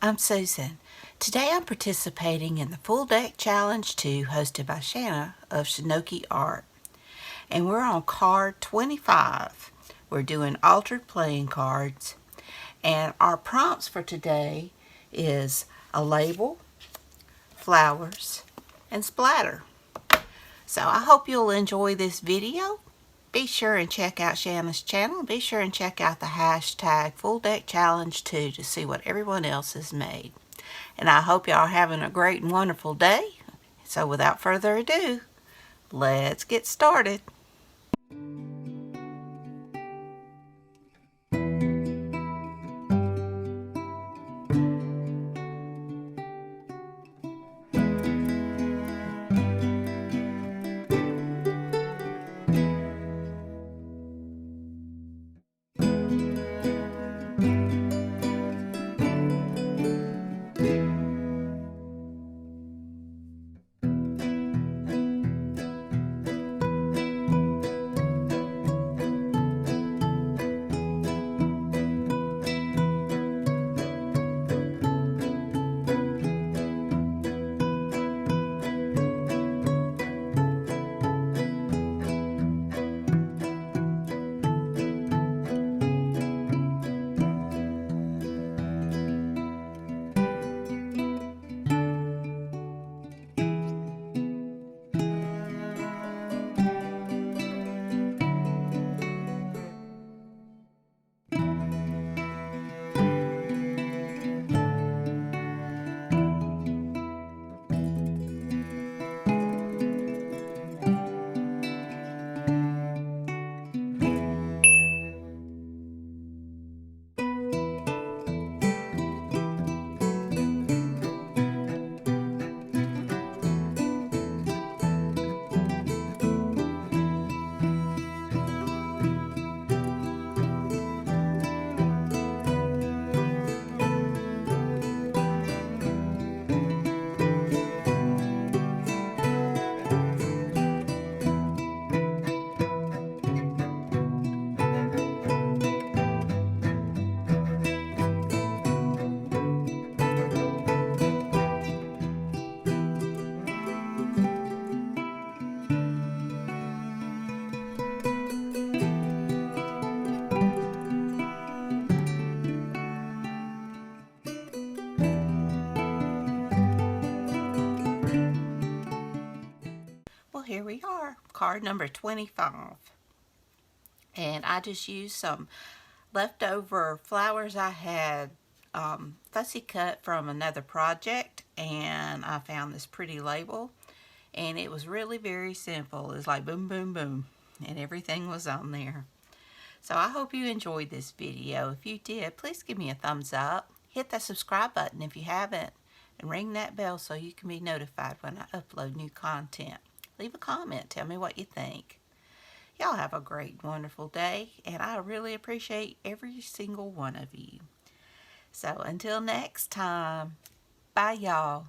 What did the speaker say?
I'm Susan. Today I'm participating in the Full Deck Challenge 2 hosted by Shana of Shinoki Art. And we're on card 25. We're doing altered playing cards. And our prompts for today is a label, flowers, and splatter. So I hope you'll enjoy this video. Be sure and check out Shana's channel. Be sure and check out the hashtag Full Deck Challenge 2 to see what everyone else has made. And I hope y'all are having a great and wonderful day. So without further ado, let's get started. Well, here we are, card number 25. And I just used some leftover flowers I had fussy cut from another project, and I found this pretty label, and it was really very simple. It's like boom, boom, boom, and everything was on there. So I hope you enjoyed this video. If you did, please give me a thumbs up. Hit that subscribe button if you haven't, and ring that bell so you can be notified when I upload new content. Leave a comment. Tell me what you think. Y'all have a great, wonderful day, and I really appreciate every single one of you. So until next time, bye y'all.